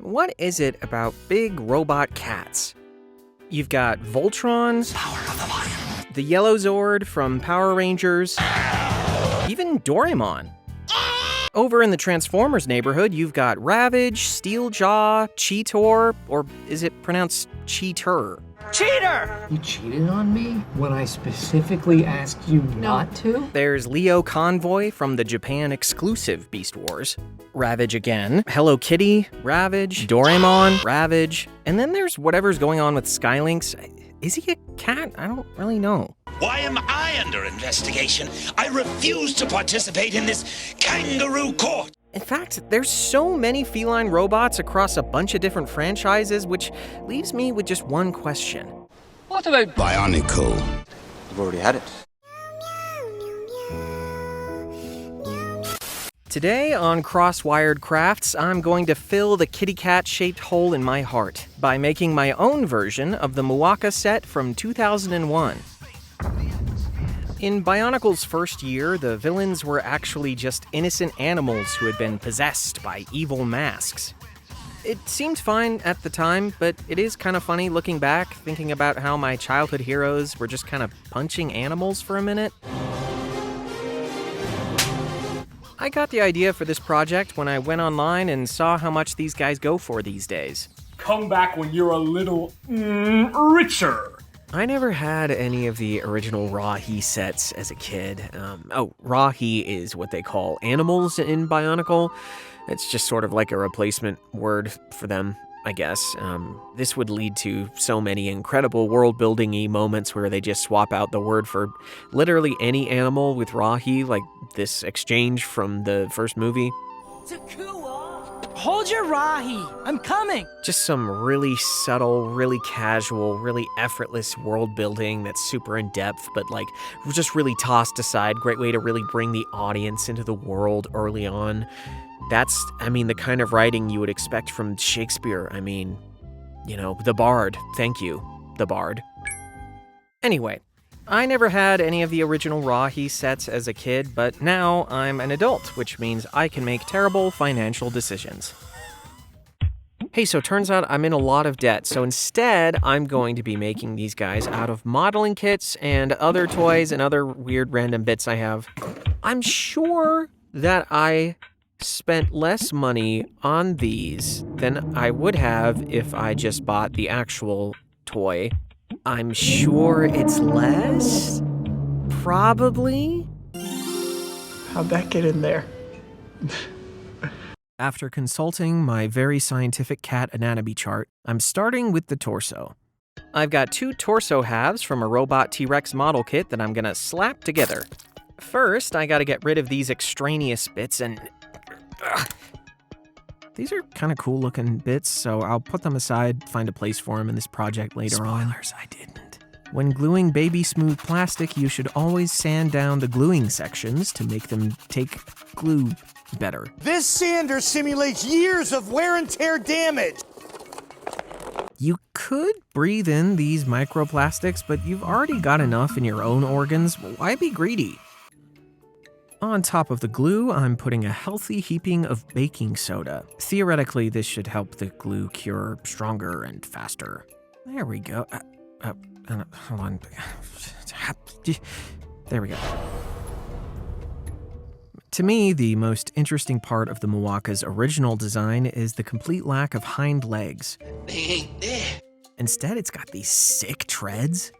What is it about big robot cats? You've got Voltron, Power of the lion. the Yellow Zord from Power Rangers, even Doraemon. Over in the Transformers neighborhood, you've got Ravage, Steeljaw, Cheetor, or is it pronounced Cheater? Cheater! You cheated on me when I specifically asked you not to? There's Leo Convoy from the Japan exclusive Beast Wars. Ravage again. Hello Kitty, Ravage, Doraemon, Ravage. And then there's whatever's going on with Skylynx. Is he a cat? I don't really know. Why am I under investigation? I refuse to participate in this kangaroo court. In fact, there's so many feline robots across a bunch of different franchises, which leaves me with just one question. What about Bionicle. You've already had it. Today on Crosswired Crafts, I'm going to fill the kitty cat-shaped hole in my heart by making my own version of the Muaka set from 2001. In Bionicle's first year, the villains were actually just innocent animals who had been possessed by evil masks. It seemed fine at the time, but it is kind of funny looking back, thinking about how my childhood heroes were just kind of punching animals for a minute. I got the idea for this project when I went online and saw how much these guys go for these days. Come back when you're a little richer. I never had any of the original Rahi sets as a kid. Rahi is what they call animals in Bionicle. It's just sort of like a replacement word for them, I guess. This would lead to so many incredible world-building-y moments where they just swap out the word for literally any animal with Rahi, like this exchange from the first movie. Hold your Rahi! I'm coming! Just some really subtle, really casual, really effortless world building that's super in depth, but like just really tossed aside. Great way to really bring the audience into the world early on. That's, the kind of writing you would expect from Shakespeare. The Bard. Thank you, the Bard. Anyway, I never had any of the original Rahi sets as a kid, but now I'm an adult, which means I can make terrible financial decisions. Hey, so turns out I'm in a lot of debt, so instead I'm going to be making these guys out of modeling kits and other toys and other weird random bits I have. I'm sure that I spent less money on these than I would have if I just bought the actual toy. I'm sure it's less? Probably? How'd that get in there? After consulting my very scientific cat anatomy chart, I'm starting with the torso. I've got 2 torso halves from a robot T-Rex model kit that I'm gonna slap together. First, I gotta get rid of these extraneous bits and... These are kind of cool looking bits, so I'll put them aside, find a place for them in this project later on. Spoilers, I didn't. When gluing baby smooth plastic, you should always sand down the gluing sections to make them take glue better. This sander simulates years of wear and tear damage. You could breathe in these microplastics, but you've already got enough in your own organs. Why be greedy? On top of the glue, I'm putting a healthy heaping of baking soda. Theoretically, this should help the glue cure stronger and faster. There we go. Hold on. There we go. To me, the most interesting part of the Muaka's original design is the complete lack of hind legs. They ain't there. Instead, it's got these sick treads.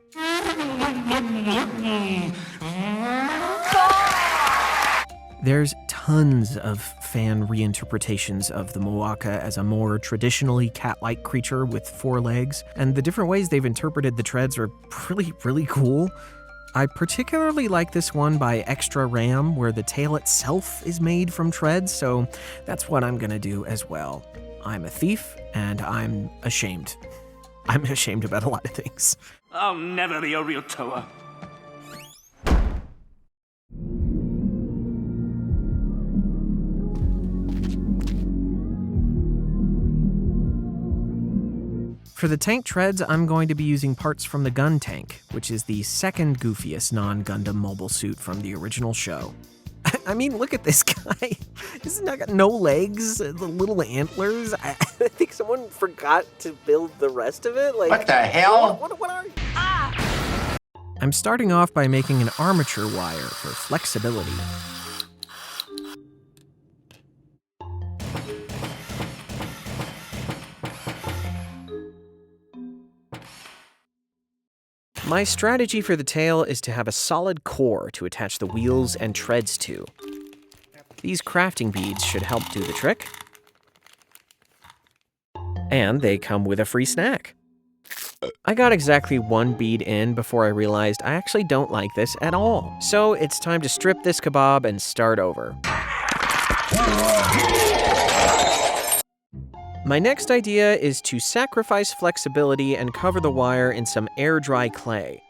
There's tons of fan reinterpretations of the Muaka as a more traditionally cat-like creature with 4 legs, and the different ways they've interpreted the treads are really cool. I particularly like this one by Extra Ram, where the tail itself is made from treads, so that's what I'm gonna do as well. I'm a thief, and I'm ashamed. I'm ashamed about a lot of things. I'll never be a real Toa. For the tank treads, I'm going to be using parts from the gun tank, which is the second goofiest non-Gundam mobile suit from the original show. I mean, look at this guy. This has got no legs, the little antlers. I think someone forgot to build the rest of it. Like, What the hell? What are you? I'm starting off by making an armature wire for flexibility. My strategy for the tail is to have a solid core to attach the wheels and treads to. These crafting beads should help do the trick. And they come with a free snack. I got exactly one bead in before I realized I actually don't like this at all. So it's time to strip this kebab and start over. My next idea is to sacrifice flexibility and cover the wire in some air-dry clay.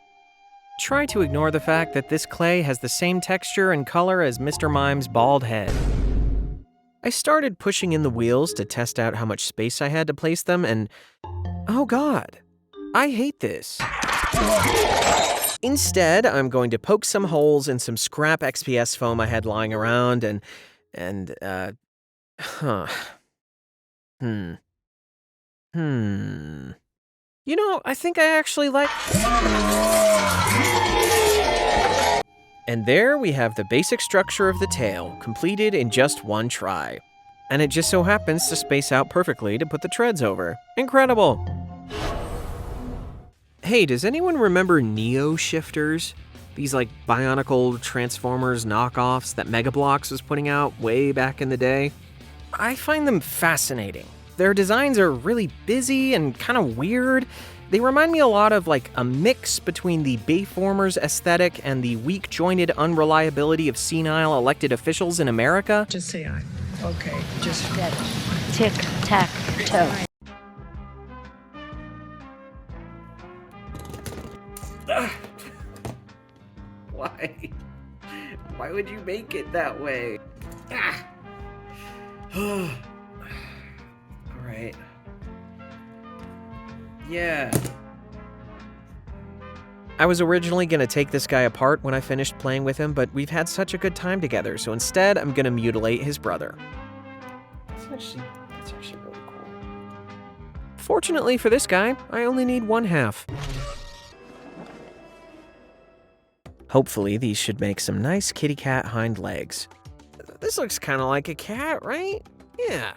Try to ignore the fact that this clay has the same texture and color as Mr. Mime's bald head. I started pushing in the wheels to test out how much space I had to place them, and oh god, I hate this. Instead, I'm going to poke some holes in some scrap XPS foam I had lying around You know, I think I actually like... And there we have the basic structure of the tail, completed in just one try. And it just so happens to space out perfectly to put the treads over. Incredible! Hey, does anyone remember Neo shifters? These like Bionicle Transformers knockoffs that Megablox was putting out way back in the day? I find them fascinating. Their designs are really busy and kind of weird. They remind me a lot of like a mix between the Bayformers aesthetic and the weak-jointed unreliability of senile elected officials in America. Just say I. Okay, just Tic-tac-toe. Why? Why would you make it that way? Alright. Yeah. I was originally going to take this guy apart when I finished playing with him, but we've had such a good time together, so instead I'm going to mutilate his brother. That's actually really cool. Fortunately for this guy, I only need one half. Hopefully these should make some nice kitty cat hind legs. This looks kind of like a cat, right? Yeah.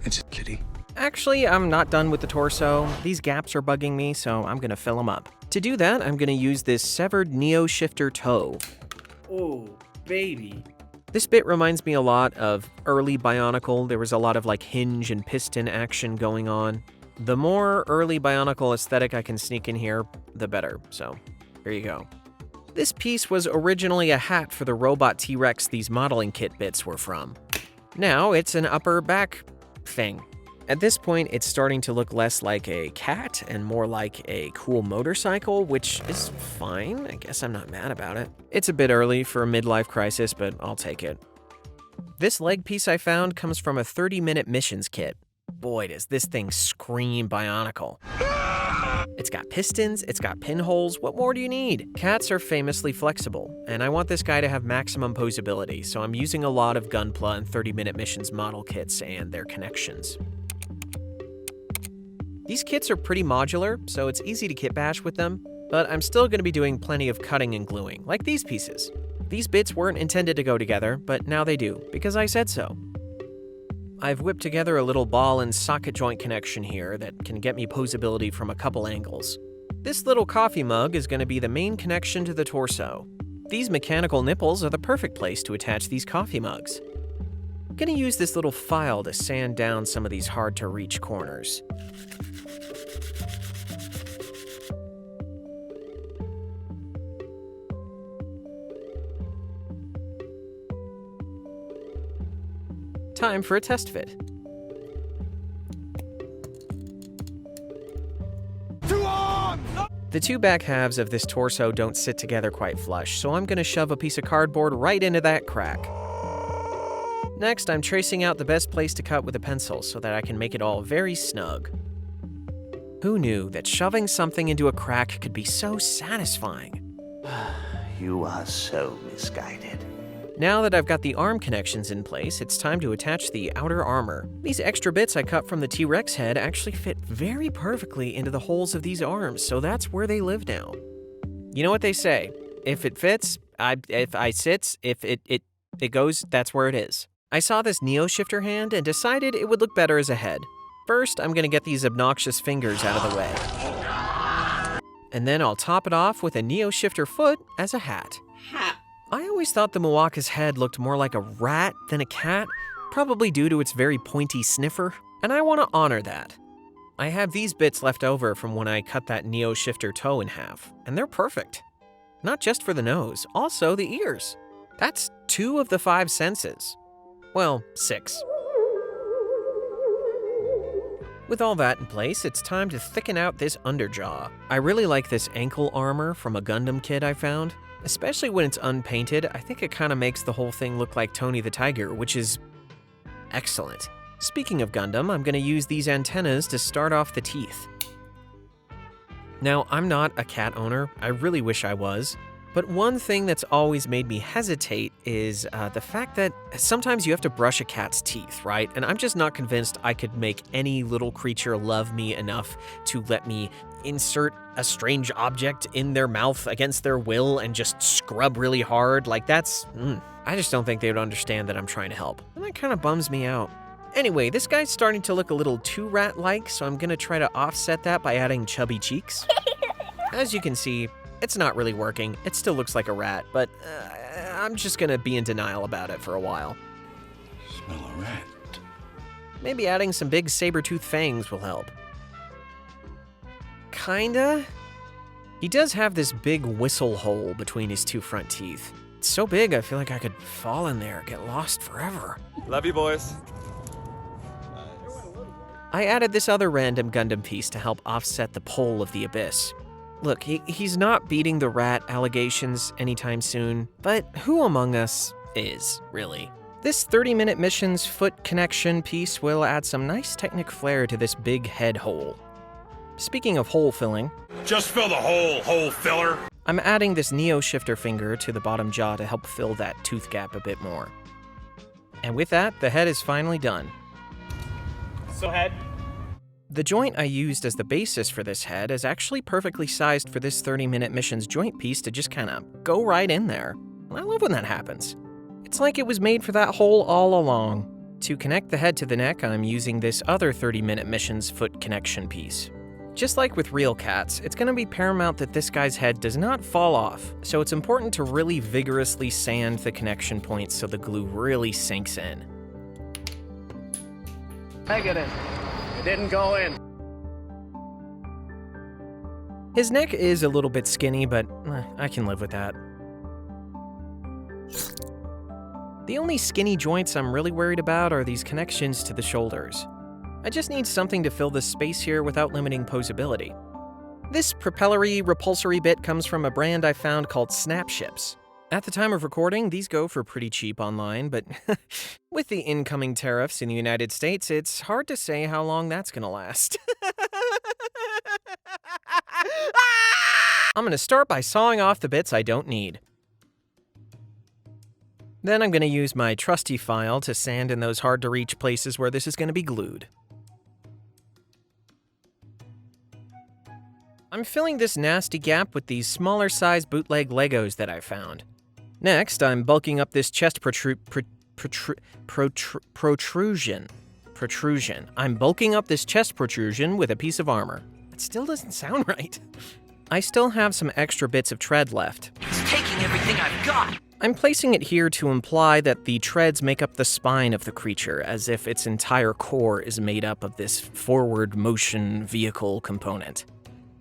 It's a kitty. Actually, I'm not done with the torso. These gaps are bugging me, so I'm gonna fill them up. To do that, I'm gonna use this severed Neo shifter toe. Oh, baby. This bit reminds me a lot of early Bionicle. There was a lot of like hinge and piston action going on. The more early Bionicle aesthetic I can sneak in here, the better. So, here you go. This piece was originally a hat for the robot T-Rex these modeling kit bits were from. Now it's an upper back thing. At this point, it's starting to look less like a cat and more like a cool motorcycle, which is fine. I guess I'm not mad about it. It's a bit early for a midlife crisis, but I'll take it. This leg piece I found comes from a 30-minute missions kit. Boy, does this thing scream Bionicle. It's got pistons, it's got pinholes, what more do you need? Cats are famously flexible, and I want this guy to have maximum posability, so I'm using a lot of gunpla and 30-minute missions model kits and their connections. These kits are pretty modular, so it's easy to kitbash with them, but I'm still going to be doing plenty of cutting and gluing, like these pieces. These bits weren't intended to go together, but now they do, because I said so. I've whipped together a little ball and socket joint connection here that can get me posability from a couple angles. This little coffee mug is going to be the main connection to the torso. These mechanical nipples are the perfect place to attach these coffee mugs. I'm going to use this little file to sand down some of these hard-to-reach corners. Time for a test fit. The two back halves of this torso don't sit together quite flush, so I'm going to shove a piece of cardboard right into that crack. Next, I'm tracing out the best place to cut with a pencil so that I can make it all very snug. Who knew that shoving something into a crack could be so satisfying? You are so misguided. Now that I've got the arm connections in place, it's time to attach the outer armor. These extra bits I cut from the T-Rex head actually fit very perfectly into the holes of these arms, so that's where they live now. You know what they say, if it fits, if it goes, that's where it is. I saw this Neo Shifter hand and decided it would look better as a head. First, I'm gonna get these obnoxious fingers out of the way. And then I'll top it off with a Neo Shifter foot as a hat. I always thought the Muaka's head looked more like a rat than a cat, probably due to its very pointy sniffer, and I want to honor that. I have these bits left over from when I cut that Neo Shifter toe in half, and they're perfect. Not just for the nose, also the ears. That's 2 of the 5 senses. Well, 6. With all that in place, it's time to thicken out this underjaw. I really like this ankle armor from a Gundam kit I found. Especially when it's unpainted, I think it kind of makes the whole thing look like Tony the Tiger, which is excellent. Speaking of Gundam, I'm going to use these antennas to start off the teeth. Now, I'm not a cat owner, I really wish I was, but one thing that's always made me hesitate is the fact that sometimes you have to brush a cat's teeth, right? And I'm just not convinced I could make any little creature love me enough to let me insert a strange object in their mouth against their will and just scrub really hard. Like that's, I just don't think they would understand that I'm trying to help. And that kind of bums me out. Anyway, this guy's starting to look a little too rat-like, so I'm gonna try to offset that by adding chubby cheeks. As you can see, it's not really working. It still looks like a rat, but I'm just gonna be in denial about it for a while. Smell a rat. Maybe adding some big saber-tooth fangs will help. Kinda. He does have this big whistle hole between his 2 front teeth. It's so big, I feel like I could fall in there, get lost forever. Love you, boys. I added this other random Gundam piece to help offset the pole of the abyss. Look, he's not beating the rat allegations anytime soon, but who among us is, really? This 30-minute mission's foot connection piece will add some nice Technic flair to this big head hole. Speaking of hole filling, Just fill the hole filler. I'm adding this Neo Shifter finger to the bottom jaw to help fill that tooth gap a bit more. And with that, the head is finally done. So head. The joint I used as the basis for this head is actually perfectly sized for this 30-minute mission's joint piece to just kind of go right in there. And I love when that happens. It's like it was made for that hole all along. To connect the head to the neck, I'm using this other 30-minute mission's foot connection piece. Just like with real cats, it's going to be paramount that this guy's head does not fall off, so it's important to really vigorously sand the connection points so the glue really sinks in. Negative. It didn't go in. His neck is a little bit skinny, but I can live with that. The only skinny joints I'm really worried about are these connections to the shoulders. I just need something to fill this space here without limiting posability. This propellery repulsory bit comes from a brand I found called Snapships. At the time of recording, these go for pretty cheap online, but with the incoming tariffs in the United States, it's hard to say how long that's gonna last. I'm gonna start by sawing off the bits I don't need. Then I'm gonna use my trusty file to sand in those hard-to-reach places where this is gonna be glued. I'm filling this nasty gap with these smaller-sized bootleg Legos that I found. Next, I'm bulking up this chest protrusion. I'm bulking up this chest protrusion with a piece of armor. It still doesn't sound right. I still have some extra bits of tread left. It's taking everything I've got. I'm placing it here to imply that the treads make up the spine of the creature, as if its entire core is made up of this forward motion vehicle component.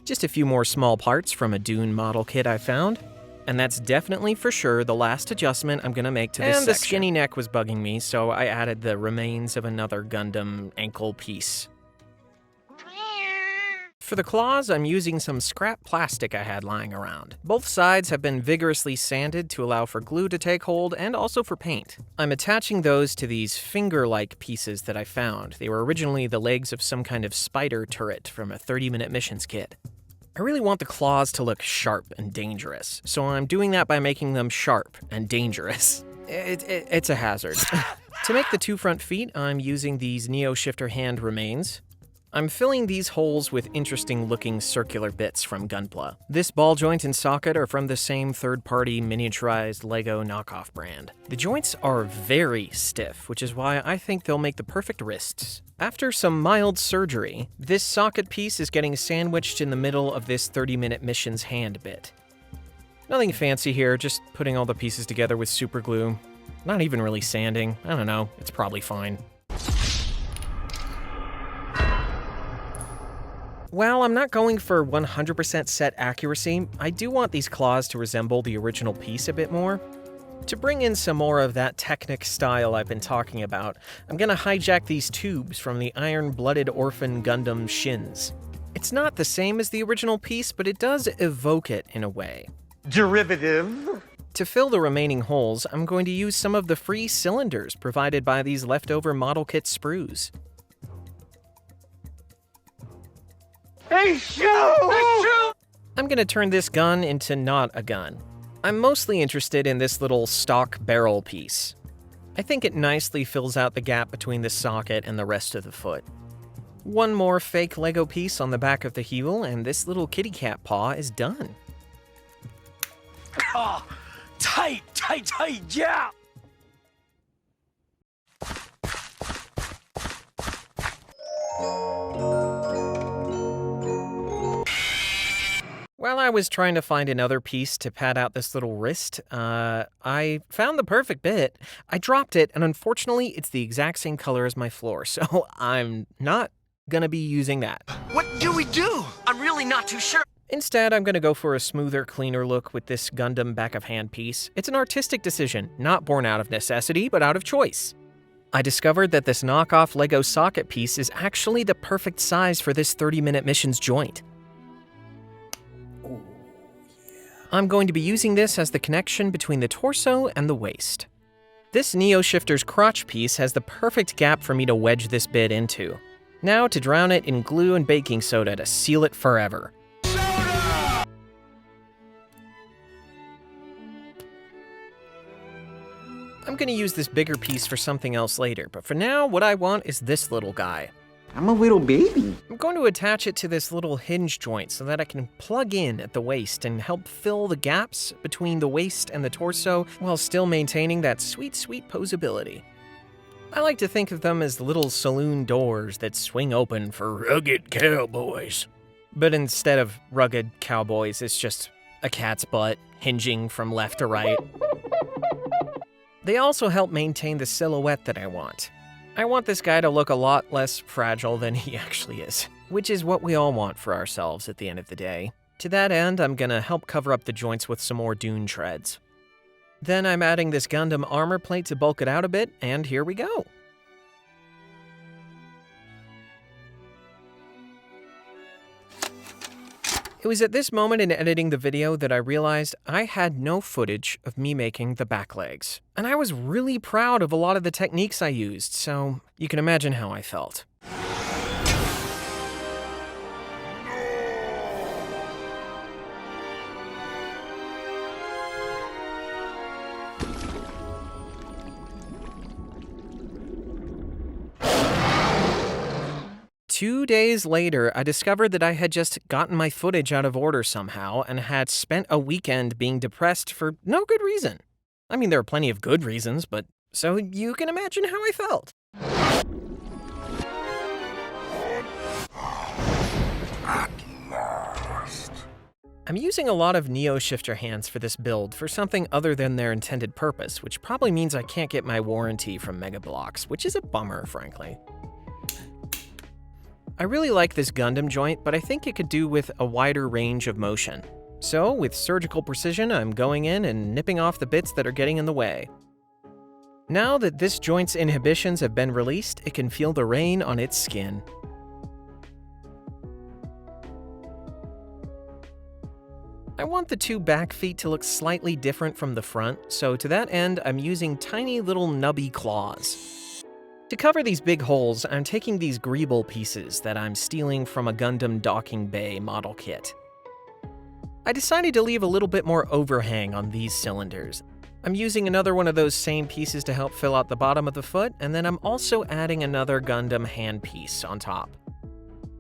Just a few more small parts from a Dune model kit I found, and that's definitely for sure the last adjustment I'm gonna make to this section. The skinny neck was bugging me, so I added the remains of another Gundam ankle piece. For the claws, I'm using some scrap plastic I had lying around. Both sides have been vigorously sanded to allow for glue to take hold and also for paint. I'm attaching those to these finger-like pieces that I found. They were originally the legs of some kind of spider turret from a 30-minute missions kit. I really want the claws to look sharp and dangerous, so I'm doing that by making them sharp and dangerous. It's a hazard. To make the two front feet, I'm using these Neo Shifter hand remains. I'm filling these holes with interesting looking circular bits from Gunpla. This ball joint and socket are from the same third-party miniaturized Lego knockoff brand. The joints are very stiff, which is why I think they'll make the perfect wrists. After some mild surgery, this socket piece is getting sandwiched in the middle of this 30-minute mission's hand bit. Nothing fancy here, just putting all the pieces together with super glue. Not even really sanding. I don't know, it's probably fine. While I'm not going for 100% set accuracy, I do want these claws to resemble the original piece a bit more. To bring in some more of that Technic style I've been talking about, I'm gonna hijack these tubes from the Iron-Blooded Orphan Gundam Shins. It's not the same as the original piece, but it does evoke it in a way. Derivative. To fill the remaining holes, I'm going to use some of the free cylinders provided by these leftover model kit sprues. Hey, shoot! I'm gonna turn this gun into not a gun. I'm mostly interested in this little stock barrel piece. I think it nicely fills out the gap between the socket and the rest of the foot. One more fake Lego piece on the back of the heel, and this little kitty cat paw is done. Oh, tight, yeah! While I was trying to find another piece to pad out this little wrist, I found the perfect bit. I dropped it, and unfortunately, it's the exact same color as my floor, so I'm not gonna be using that. What do we do? I'm really not too sure. Instead, I'm gonna go for a smoother, cleaner look with this Gundam back-of-hand piece. It's an artistic decision, not born out of necessity, but out of choice. I discovered that this knockoff Lego socket piece is actually the perfect size for this 30-minute mission's joint. I'm going to be using this as the connection between the torso and the waist. This Neo Shifter's crotch piece has the perfect gap for me to wedge this bit into. Now to drown it in glue and baking soda to seal it forever. I'm gonna use this bigger piece for something else later, but for now, what I want is this little guy. I'm a little baby. I'm going to attach it to this little hinge joint so that I can plug in at the waist and help fill the gaps between the waist and the torso while still maintaining that sweet, sweet posability. I like to think of them as little saloon doors that swing open for rugged cowboys. But instead of rugged cowboys, it's just a cat's butt hinging from left to right. They also help maintain the silhouette that I want. I want this guy to look a lot less fragile than he actually is, which is what we all want for ourselves at the end of the day. To that end, I'm gonna help cover up the joints with some more dune treads. Then I'm adding this Gundam armor plate to bulk it out a bit, and here we go. It was at this moment in editing the video that I realized I had no footage of me making the back legs. And I was really proud of a lot of the techniques I used, so you can imagine how I felt. Two days later, I discovered that I had just gotten my footage out of order somehow and had spent a weekend being depressed for no good reason. I mean, there are plenty of good reasons, but so you can imagine how I felt. At last. I'm using a lot of Neo Shifter hands for this build for something other than their intended purpose, which probably means I can't get my warranty from Mega Bloks, which is a bummer, frankly. I really like this Gundam joint, but I think it could do with a wider range of motion. So, with surgical precision, I'm going in and nipping off the bits that are getting in the way. Now that this joint's inhibitions have been released, it can feel the rain on its skin. I want the two back feet to look slightly different from the front, so to that end, I'm using tiny little nubby claws. To cover these big holes, I'm taking these greeble pieces that I'm stealing from a Gundam docking bay model kit. I decided to leave a little bit more overhang on these cylinders. I'm using another one of those same pieces to help fill out the bottom of the foot, and then I'm also adding another Gundam handpiece on top.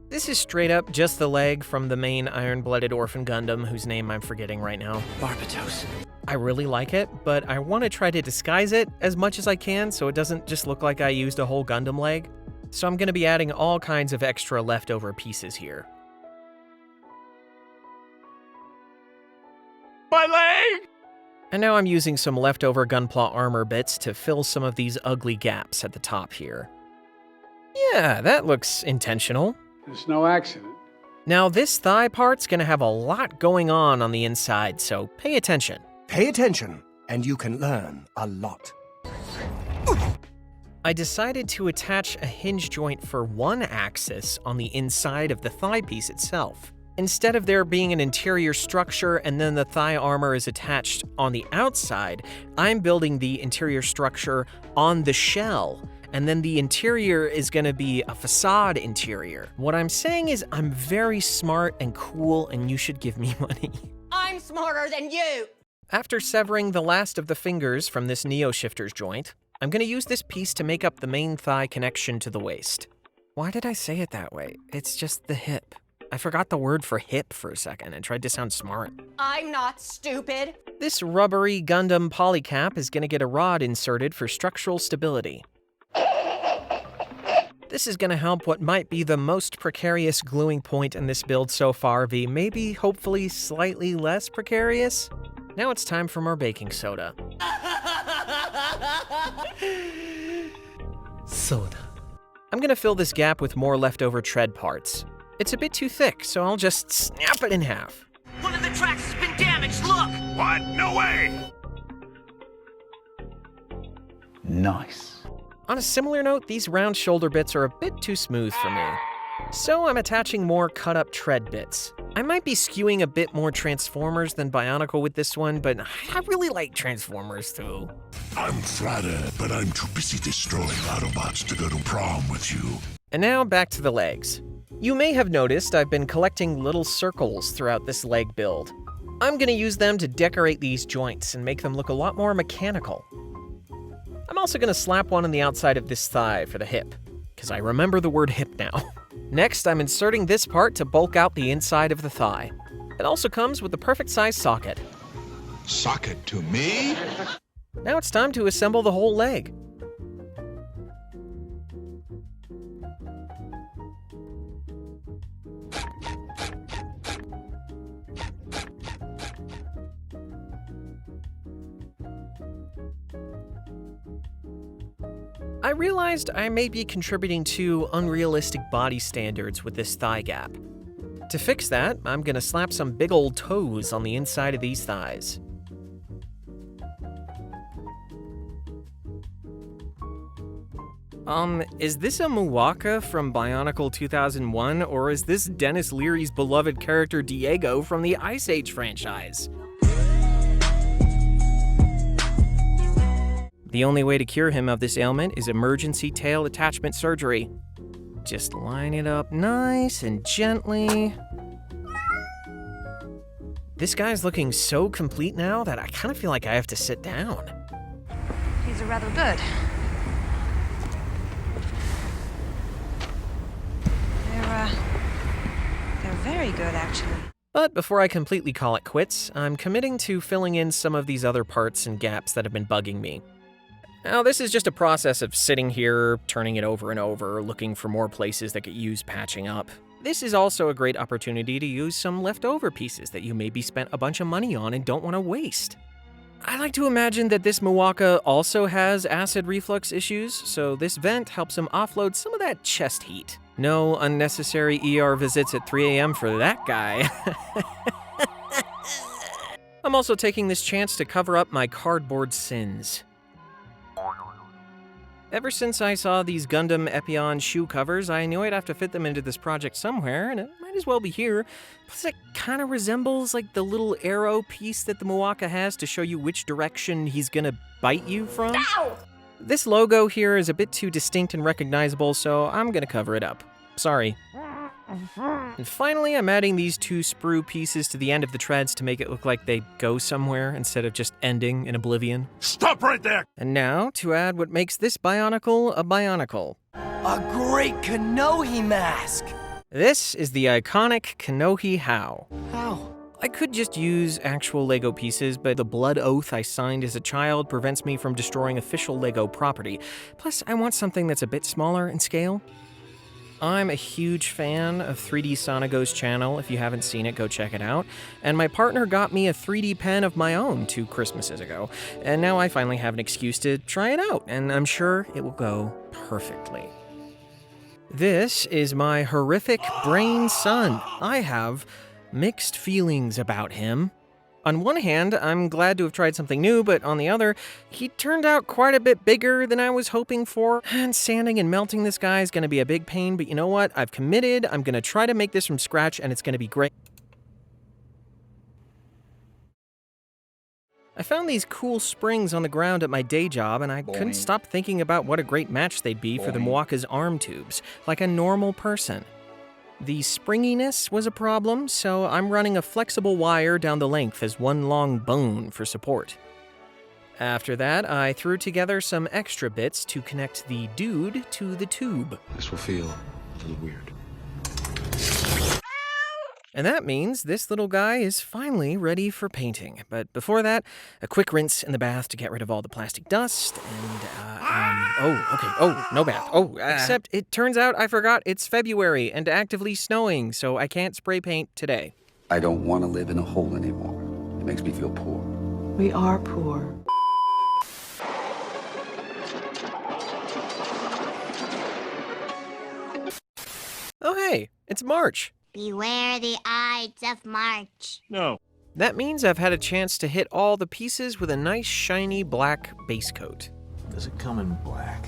This is straight up just the leg from the main iron-blooded orphan Gundam, whose name I'm forgetting right now. Barbatos. I really like it, but I want to try to disguise it as much as I can so it doesn't just look like I used a whole Gundam leg. So I'm going to be adding all kinds of extra leftover pieces here. My leg! And now I'm using some leftover gunpla armor bits to fill some of these ugly gaps at the top here. Yeah, that looks intentional. It's no accident. Now this thigh part's gonna have a lot going on the inside, so pay attention. Pay attention, and you can learn a lot. I decided to attach a hinge joint for one axis on the inside of the thigh piece itself. Instead of there being an interior structure and then the thigh armor is attached on the outside, I'm building the interior structure on the shell, and then the interior is going to be a facade interior. What I'm saying is I'm very smart and cool, and you should give me money. I'm smarter than you! After severing the last of the fingers from this neo-shifter's joint, I'm going to use this piece to make up the main thigh connection to the waist. Why did I say it that way? It's just the hip. I forgot the word for hip for a second and tried to sound smart. I'm not stupid. This rubbery Gundam polycap is going to get a rod inserted for structural stability. This is going to help what might be the most precarious gluing point in this build so far be maybe, hopefully, slightly less precarious. Now it's time for more baking soda. Soda. I'm going to fill this gap with more leftover tread parts. It's a bit too thick, so I'll just snap it in half. One of the tracks has been damaged, look! What? No way! Nice. On a similar note, these round shoulder bits are a bit too smooth for me. So I'm attaching more cut-up tread bits. I might be skewing a bit more Transformers than Bionicle with this one, but I really like Transformers too. I'm flattered, but I'm too busy destroying Autobots to go to prom with you. And now back to the legs. You may have noticed I've been collecting little circles throughout this leg build. I'm gonna use them to decorate these joints and make them look a lot more mechanical. I'm also gonna slap one on the outside of this thigh for the hip, because I remember the word hip now. Next, I'm inserting this part to bulk out the inside of the thigh. It also comes with the perfect size socket. Socket to me? Now it's time to assemble the whole leg. I realized I may be contributing to unrealistic body standards with this thigh gap. To fix that, I'm gonna slap some big old toes on the inside of these thighs. Is this a Muaka from Bionicle 2001, or is this Dennis Leary's beloved character Diego from the Ice Age franchise? The only way to cure him of this ailment is emergency tail attachment surgery. Just line it up nice and gently. This guy's looking so complete now that I kind of feel like I have to sit down. These are rather good. They're very good, actually. But before I completely call it quits, I'm committing to filling in some of these other parts and gaps that have been bugging me. Now, this is just a process of sitting here, turning it over and over, looking for more places that could use patching up. This is also a great opportunity to use some leftover pieces that you maybe spent a bunch of money on and don't want to waste. I like to imagine that this Muaka also has acid reflux issues, so this vent helps him offload some of that chest heat. No unnecessary ER visits at 3 a.m. for that guy. I'm also taking this chance to cover up my cardboard sins. Ever since I saw these Gundam Epion shoe covers, I knew I'd have to fit them into this project somewhere, and it might as well be here. Plus, it kind of resembles like the little arrow piece that the Muaka has to show you which direction he's gonna bite you from. Ow! This logo here is a bit too distinct and recognizable, so I'm gonna cover it up. Sorry. And finally, I'm adding these 2 sprue pieces to the end of the treads to make it look like they go somewhere instead of just ending in oblivion. Stop right there! And now, to add what makes this Bionicle a Bionicle. A great Kanohi mask! This is the iconic Kanohi How. How? I could just use actual Lego pieces, but the blood oath I signed as a child prevents me from destroying official Lego property. Plus, I want something that's a bit smaller in scale. I'm a huge fan of 3D Sonago's channel. If you haven't seen it, go check it out. And my partner got me a 3D pen of my own 2 Christmases ago. And now I finally have an excuse to try it out, and I'm sure it will go perfectly. This is my horrific brain son. I have mixed feelings about him. On one hand, I'm glad to have tried something new, but on the other, he turned out quite a bit bigger than I was hoping for. And sanding and melting this guy is going to be a big pain, but you know what? I've committed. I'm going to try to make this from scratch, and it's going to be great. I found these cool springs on the ground at my day job, and I couldn't stop thinking about what a great match they'd be for the Muaka's arm tubes, like a normal person. The springiness was a problem, so I'm running a flexible wire down the length as one long bone for support. After that, I threw together some extra bits to connect the dude to the tube. This will feel a little weird. And that means this little guy is finally ready for painting. But before that, a quick rinse in the bath to get rid of all the plastic dust, no bath. Except it turns out I forgot it's February and actively snowing, so I can't spray paint today. I don't want to live in a hole anymore. It makes me feel poor. We are poor. Oh hey, it's March. Beware the Ides of March. No. That means I've had a chance to hit all the pieces with a nice shiny black base coat. Does it come in black?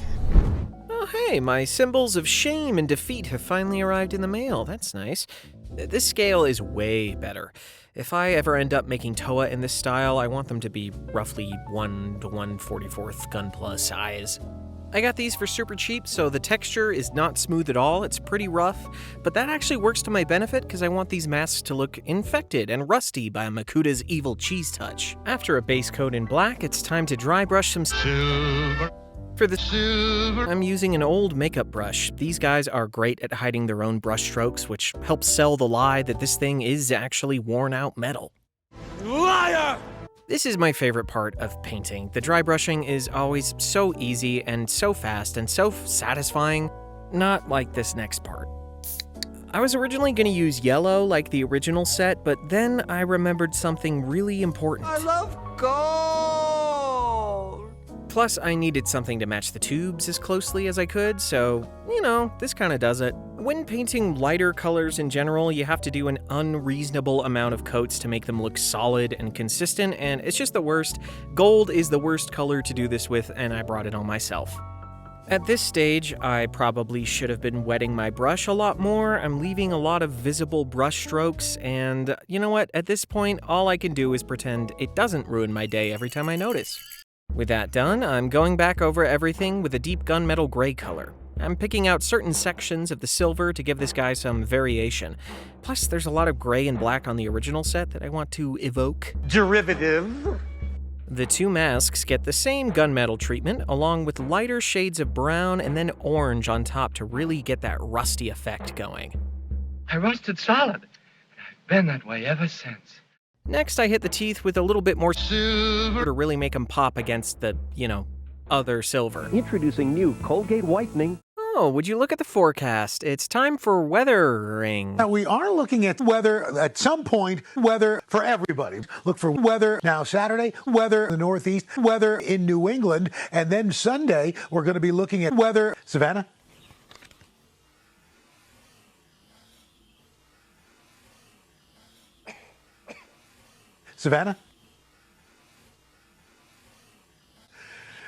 Oh hey, my symbols of shame and defeat have finally arrived in the mail. That's nice. This scale is way better. If I ever end up making Toa in this style, I want them to be roughly 1 to 1/44th gunpla size. I got these for super cheap, so the texture is not smooth at all. It's pretty rough, but that actually works to my benefit because I want these masks to look infected and rusty by Makuta's evil cheese touch. After a base coat in black, it's time to dry brush some silver. For the silver, I'm using an old makeup brush. These guys are great at hiding their own brush strokes, which helps sell the lie that this thing is actually worn out metal. Liar! This is my favorite part of painting. The dry brushing is always so easy and so fast and so satisfying, not like this next part. I was originally going to use yellow like the original set, but then I remembered something really important. I love gold! Plus, I needed something to match the tubes as closely as I could, so, this kind of does it. When painting lighter colors in general, you have to do an unreasonable amount of coats to make them look solid and consistent, and it's just the worst. Gold is the worst color to do this with, and I brought it on myself. At this stage, I probably should have been wetting my brush a lot more. I'm leaving a lot of visible brush strokes, and you know what? At this point, all I can do is pretend it doesn't ruin my day every time I notice. With that done, I'm going back over everything with a deep gunmetal gray color. I'm picking out certain sections of the silver to give this guy some variation. Plus, there's a lot of gray and black on the original set that I want to evoke. Derivative. The 2 masks get the same gunmetal treatment, along with lighter shades of brown and then orange on top to really get that rusty effect going. I rusted solid, and I've been that way ever since. Next, I hit the teeth with a little bit more silver to really make them pop against the, other silver. Introducing new Colgate Whitening. Oh, would you look at the forecast? It's time for weathering. Now, we are looking at weather at some point, weather for everybody. Look for weather now Saturday, weather in the Northeast, weather in New England, and then Sunday, we're going to be looking at weather. Savannah? Savannah?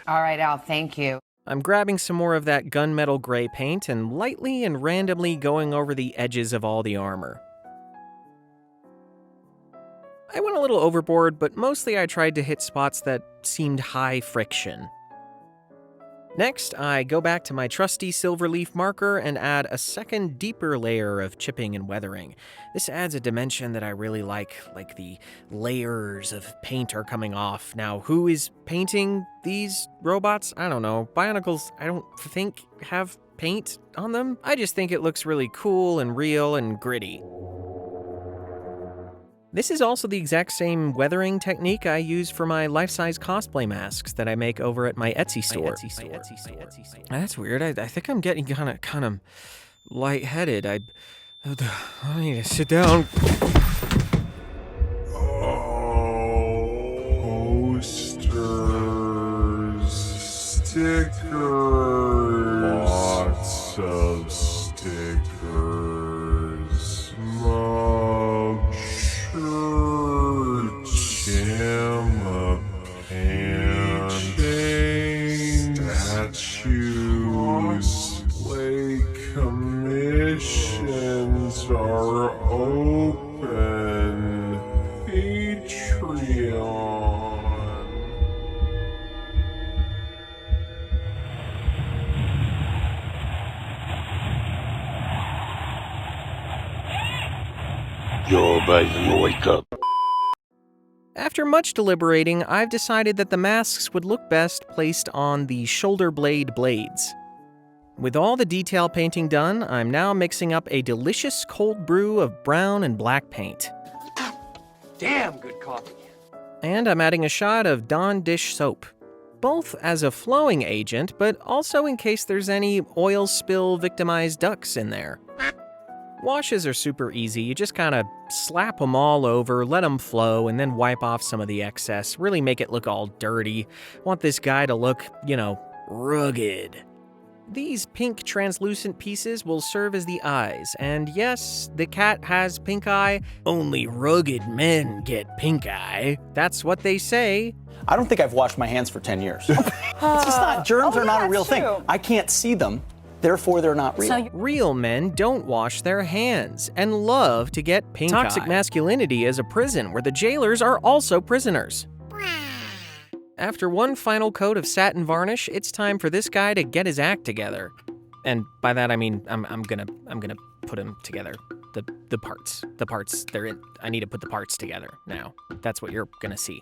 All right, Al, thank you. I'm grabbing some more of that gunmetal gray paint and lightly and randomly going over the edges of all the armor. I went a little overboard, but mostly I tried to hit spots that seemed high friction. Next, I go back to my trusty silverleaf marker and add a second, deeper layer of chipping and weathering. This adds a dimension that I really like the layers of paint are coming off. Now, who is painting these robots? I don't know. Bionicles, I don't think, have paint on them. I just think it looks really cool and real and gritty. This is also the exact same weathering technique I use for my life-size cosplay masks that I make over at my Etsy store. That's weird. I think I'm getting kind of lightheaded. I need to sit down. Posters, stickers, lots of stickers, mugs, shirts, gamma paintings, statues, play commissions are open. Patreon. You're about to wake up. After much deliberating, I've decided that the masks would look best placed on the shoulder blade blades. With all the detail painting done, I'm now mixing up a delicious cold brew of brown and black paint. Damn good coffee. And I'm adding a shot of Dawn dish soap, both as a flowing agent, but also in case there's any oil spill victimized ducks in there. Washes are super easy. You just kind of slap them all over, let them flow, and then wipe off some of the excess. Really make it look all dirty. Want this guy to look, rugged. These pink translucent pieces will serve as the eyes, and yes, the cat has pink eye. Only rugged men get pink eye. That's what they say. I don't think I've washed my hands for 10 years. It's just not, germs are not a real thing. I can't see them, therefore they're not real. Real men don't wash their hands and love to get pink eye. Toxic masculinity is a prison where the jailers are also prisoners. After one final coat of satin varnish, it's time for this guy to get his act together. And by that I mean I'm gonna put him together. The parts. They're in. I need to put the parts together now. That's what you're gonna see.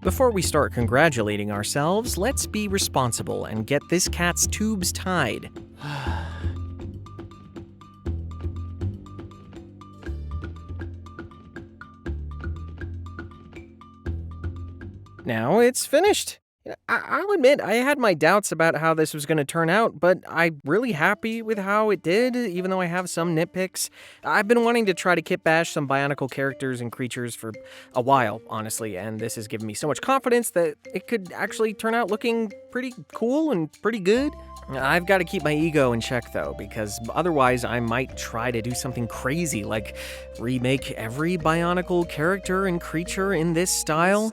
Before we start congratulating ourselves, let's be responsible and get this cat's tubes tied. Now it's finished. I'll admit, I had my doubts about how this was going to turn out, but I'm really happy with how it did, even though I have some nitpicks. I've been wanting to try to kitbash some Bionicle characters and creatures for a while, honestly, and this has given me so much confidence that it could actually turn out looking pretty cool and pretty good. I've got to keep my ego in check, though, because otherwise I might try to do something crazy, like remake every Bionicle character and creature in this style.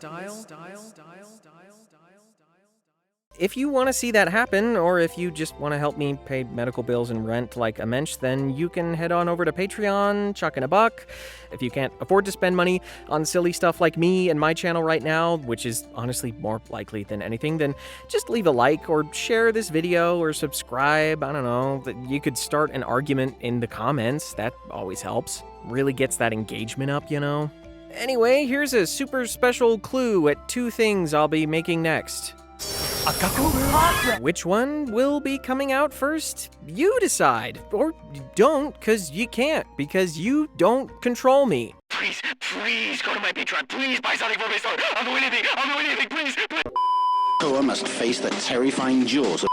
If you want to see that happen, or if you just want to help me pay medical bills and rent like a mensch, then you can head on over to Patreon, chuck in a buck. If you can't afford to spend money on silly stuff like me and my channel right now, which is honestly more likely than anything, then just leave a like or share this video or subscribe. I don't know. You could start an argument in the comments. That always helps. Really gets that engagement up, Anyway, here's a super special clue at 2 things I'll be making next. Which one will be coming out first? You decide. Or don't, because you can't, because you don't control me. Please go to my Patreon. Please buy something for my store. I'll do anything, please. Oh, I must face the terrifying jaws of